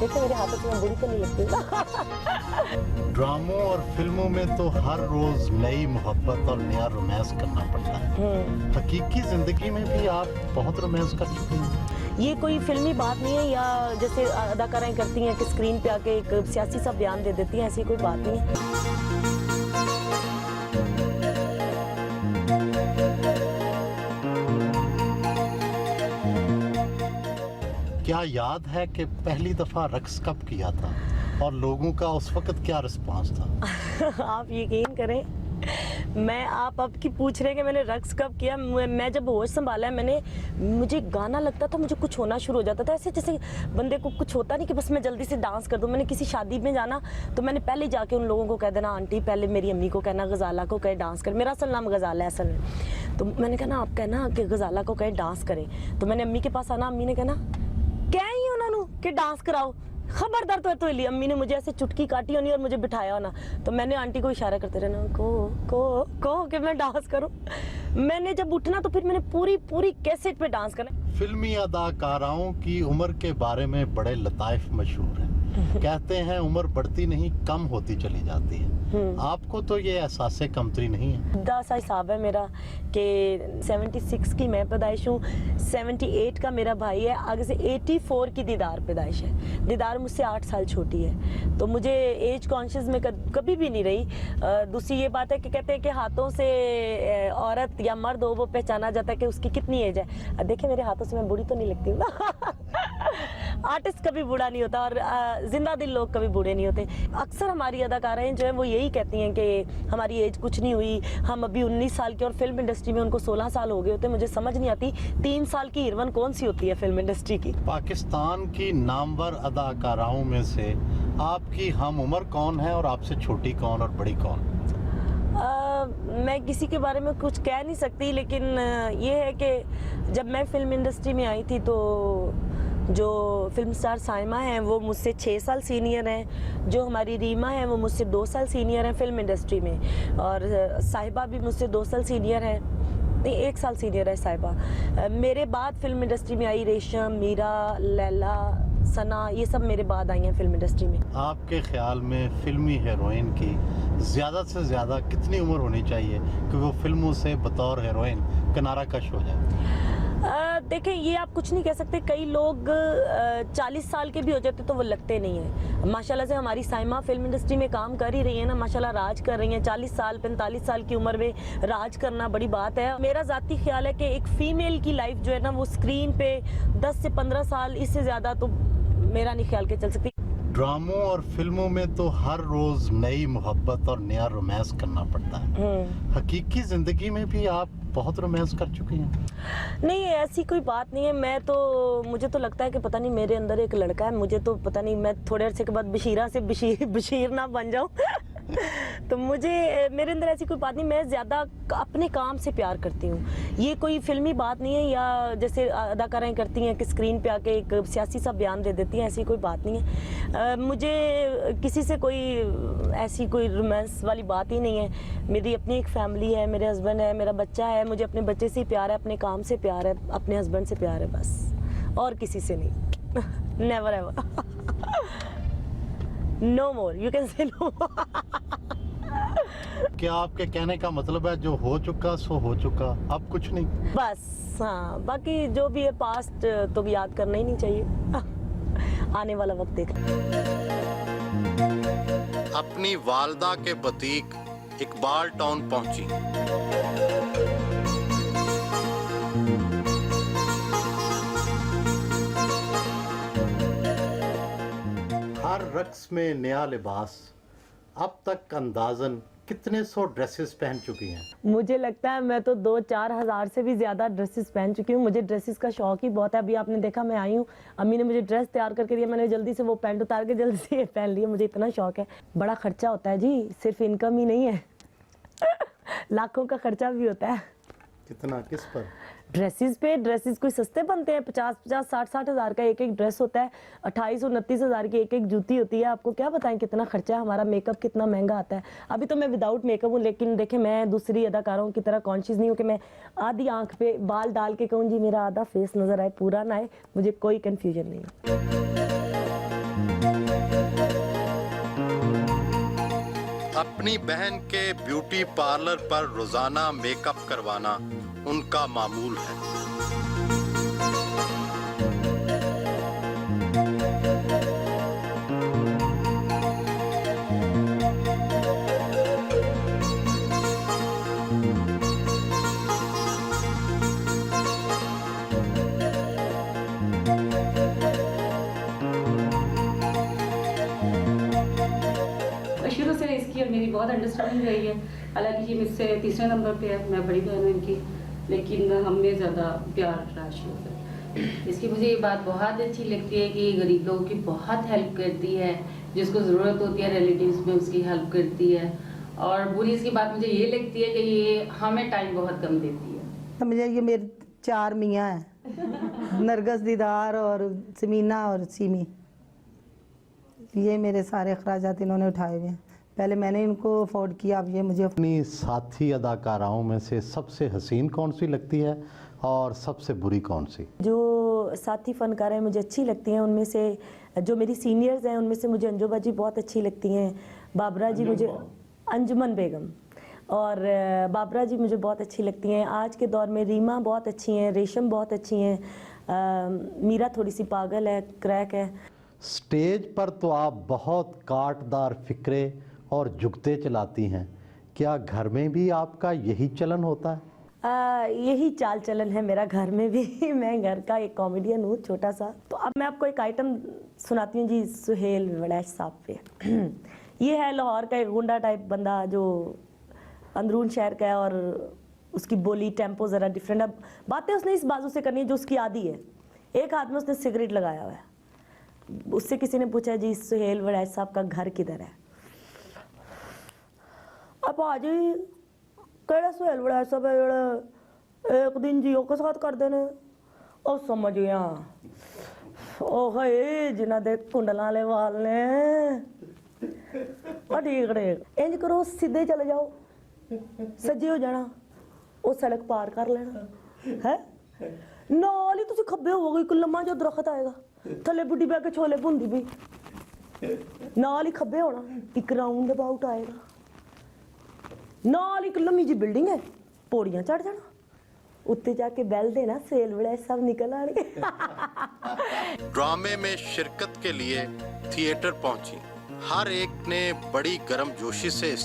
देखिए मेरे हाथों से मैं बुरी तो नहीं लगती। ड्रामों और फिल्मों में तो हर रोज नई मोहब्बत और नया रोमांस करना पड़ता है। हकीकी जिंदगी में भी आप बहुत रोमांस कर चुके हैं। ये कोई फिल्मी बात नहीं है या जैसे अदाकाराएं करती हैं कि स्क्रीन पे आके एक सियासी सा बयान दे देती हैं, ऐसी कोई बात नहीं है। क्या याद है कि पहली दफा रक्स कब किया था और लोगों का उस वक्त क्या रिस्पांस था? आप यकीन करें, मैं आप अब की पूछ रहे हैं कि मैंने रक्स कब किया। मैं जब होश संभाला है मुझे गाना लगता था, मुझे कुछ होना शुरू हो जाता था, ऐसे जैसे बंदे को कुछ होता नहीं कि बस मैं जल्दी से डांस कर दूं। मैंने किसी शादी में जाना तो मैंने पहले जाके उन लोगों को कह देना, आंटी पहले मेरी अम्मी को कहना गजाला को कहे डांस कर। मेरा असल नाम गजाला है असल में, तो मैंने कहना आप कहना कि गजाला को कहे डांस करें। तो मैंने अम्मी के पास आना, अम्मी ने कहना क्या ही उन्होंने कि डांस कराओ, खबरदार तो ली। अम्मी ने मुझे ऐसे चुटकी काटी होनी और मुझे बिठाया होना, तो मैंने आंटी को इशारा करते रहना को कि मैं डांस करूं। मैंने जब उठना तो फिर मैंने पूरी कैसेट पे डांस करना। फिल्मी अदाकाराओं की उम्र के बारे में बड़े लताइफ मशहूर हैं। कहते हैं उम्र बढ़ती नहीं कम होती चली जाती है। आपको तो ये एहसास कमतरी नहीं है? दासा हिसाब है मेरा कि 76 की मैं पैदाइश हूँ, 78 का मेरा भाई है, आगे से 84 की दीदार पैदाइश है। दीदार मुझसे 8 साल छोटी है, तो मुझे एज कॉन्शियस में कभी भी नहीं रही। दूसरी ये बात है कि कहते हैं कि हाथों से औरत या मर्द हो वो पहचाना जाता है कि उसकी कितनी एज है। देखिए मेरे हाथों से मैं बूढ़ी तो नहीं लगती हूँ। आर्टिस्ट कभी बूढ़ा नहीं होता और जिंदा दिल लोग कभी बूढ़े नहीं होते। अक्सर हमारी अदाकाराएं जो है वो यही कहती हैं कि हमारी एज कुछ नहीं हुई, हम अभी 19 साल के, और फिल्म इंडस्ट्री में उनको 16 साल हो गए होते। मुझे समझ नहीं आती 3 साल की हीरोइन कौन सी होती है फिल्म इंडस्ट्री की। पाकिस्तान की नामवर अदाकाराओं में से आपकी हम उम्र कौन है और आपसे छोटी कौन और बड़ी कौन? मैं किसी के बारे में कुछ कह नहीं सकती, लेकिन ये है कि जब मैं फिल्म इंडस्ट्री में आई थी तो जो फिल्म स्टार साइमा हैं वो मुझसे 6 साल सीनियर हैं, जो हमारी रीमा है वो मुझसे 2 साल सीनियर हैं फिल्म इंडस्ट्री में, और साहिबा भी मुझसे 2 साल सीनियर है, नहीं 1 साल सीनियर है साहिबा। मेरे बाद फिल्म इंडस्ट्री में आई रेशम, मीरा, लैला, सना, ये सब मेरे बाद आई हैं फिल्म इंडस्ट्री में। आपके ख्याल में फिल्मी हीरोइन की ज़्यादा से ज़्यादा कितनी उम्र होनी चाहिए कि वो फिल्मों से बतौर हीरोइन किनारा कश हो जाए? देखिए ये आप कुछ नहीं कह सकते। कई लोग 40 साल के भी हो जाते तो वो लगते नहीं है। माशाल्लाह से हमारी साइमा फिल्म इंडस्ट्री में काम कर ही रही है ना, माशाल्लाह राज कर रही हैं। 40 साल 45 साल की उम्र में राज करना बड़ी बात है। मेरा ज़ाती ख्याल है कि एक फीमेल की लाइफ जो है ना वो स्क्रीन पे 10 से 15 साल, इससे ज़्यादा तो मेरा नहीं ख्याल के चल सकती। ड्रामों और फिल्मों में तो हर रोज नई मोहब्बत और नया रोमांस करना पड़ता है। हकीकी जिंदगी में भी आप बहुत रोमांस कर चुकी हैं? नहीं ऐसी कोई बात नहीं है। मुझे तो लगता है कि पता नहीं मेरे अंदर एक लड़का है, मुझे तो पता नहीं मैं थोड़े अरसे के बाद बशीरा से बशीर ना बन जाऊं। तो मेरे अंदर ऐसी कोई बात नहीं। मैं ज़्यादा अपने काम से प्यार करती हूँ। ये कोई फिल्मी बात नहीं है या जैसे अदाकाराएं करती हैं कि स्क्रीन पे आके एक सियासी सा बयान दे देती हैं, ऐसी कोई बात नहीं है। मुझे किसी से कोई ऐसी कोई रोमांस वाली बात ही नहीं है। मेरी अपनी एक फैमिली है, मेरे हस्बैंड है, मेरा बच्चा है, मुझे अपने बच्चे से ही प्यार है, अपने काम से प्यार है, अपने हस्बैंड से प्यार है, बस और किसी से नहीं। Never ever. No more, you can say no. क्या आपके कहने का मतलब है जो हो चुका सो हो चुका, अब कुछ नहीं? बस हाँ, बाकी जो भी है पास्ट तो भी याद करना ही नहीं चाहिए। आने वाला वक्त देख। अपनी वालदा के बतीक इकबाल टाउन पहुंची। हर रक्स में नया लिबास। अब तक अंदाजन कितने 100 ड्रेसेस पहन चुकी हैं? मुझे लगता है मैं तो 2-4 हज़ार से भी ज़्यादा ड्रेसेस पहन चुकी हूँ। मुझे ड्रेसेस का शौक ही बहुत है। अभी आपने देखा मैं आई हूँ, अम्मी ने मुझे ड्रेस तैयार करके दिया, मैंने जल्दी से वो पैंट उतार के जल्दी से पहन लिया। मुझे इतना शौक है। बड़ा खर्चा होता है जी, सिर्फ इनकम ही नहीं है। लाखों का खर्चा भी होता है। कितना? किस पर? ड्रेसेस पे। ड्रेसेस कोई सस्ते बनते हैं, 50-50, 60-60 हज़ार का एक ड्रेस होता है, 28-29 हज़ार की एक जूती होती है। आपको क्या बताएं कितना खर्चा है। हमारा मेकअप कितना महंगा आता है। अभी तो मैं विदाउट मेकअप हूँ, लेकिन देखें मैं दूसरी अदाकारों की तरह कॉन्शियस नहीं हूँ कि मैं आधी आंख पे बाल डाल के कहूँ जी मेरा आधा फेस नज़र आए, पूरा ना आए। मुझे कोई कन्फ्यूजन नहीं है। अपनी बहन के ब्यूटी पार्लर पर रोजाना मेकअप करवाना उनका मामूल है। शुरू से इसकी और मेरी बहुत अंडरस्टैंडिंग रही है। हालांकि ये मुझसे तीसरे नंबर पे है, मैं बड़ी बहन हूँ इनकी, लेकिन हमें ज़्यादा प्यार रहा शुरू से। इसकी मुझे ये बात बहुत अच्छी लगती है कि ये गरीब लोगों की बहुत हेल्प करती है, जिसको ज़रूरत होती है रिलेटिव्स में उसकी हेल्प करती है। और बुरी इसकी बात मुझे ये लगती है कि ये हमें टाइम बहुत कम देती है। मुझे ये मेरे 4 मियाँ हैं, नरगस, दीदार और समीना और सीमी। ये मेरे सारे अखराजात इन्होंने उठाए हुए हैं। पहले मैंने इनको अफोर्ड किया, अब ये मुझे। अपनी साथी अदाकाराओं में से सबसे हसीन कौन सी लगती है और सबसे बुरी कौन सी? जो साथी फनकार हैं मुझे अच्छी लगती हैं, उनमें से जो मेरी सीनियर्स हैं उनमें से मुझे अंजुबा जी बहुत अच्छी लगती हैं, बाबरा जी मुझे, अंजुमन बेगम और बाबरा जी मुझे बहुत अच्छी लगती हैं। आज के दौर में रीमा बहुत अच्छी हैं, रेशम बहुत अच्छी हैं, मीरा थोड़ी सी पागल है, क्रैक है। स्टेज पर तो आप बहुत काटदार फिक्रे और जुगते चलाती हैं, क्या घर में भी आपका यही चलन होता है? यही चाल चलन है मेरा घर में भी। मैं घर का एक कॉमेडियन हूँ छोटा सा। तो अब मैं आपको एक आइटम सुनाती हूँ जी, सुहेल वड़ैच साहब पे। ये है लाहौर का एक गुंडा टाइप बंदा जो अंदरून शहर का है और उसकी बोली टेम्पो ज़रा डिफरेंट। अब बातें उसने इस बाजू से करनी है जो उसकी आदि है। एक हाथ में उसने सिगरेट लगाया हुआ है। उससे किसी ने पूछा जी सुहेल वड़ैच साहब का घर किधर है? अब भाजी केड़ा सुहेल वड़ैच साहब है जेड़ा एक दिन जियो के साथ कर देने? ओ समझ गया, ओ है जिन्हां दे कुंडलां वाले वाल ने। ठीक ठीक, इंज करो सीधे चले जाओ, सज्जे हो जाना, वो सड़क पार कर लेना है, नाल ही तुसीं खब्बे होवोगे, एक लम्मा जो दरख्त आएगा, थले बुढ़ी बह के छोले भुनदी भी, नाल ही खब्बे होना, एक राउंड अबाउट आएगा, नाल एक लम्मी जी बिल्डिंग है, पौड़ियां चढ़ जाना, उत्ते जाके बैल देना, सेल बड़ा सब निकल आने। ड्रामे में शिरकत के लिए थिएटर पहुंची, हर एक ने बड़ी गर्मजोशी से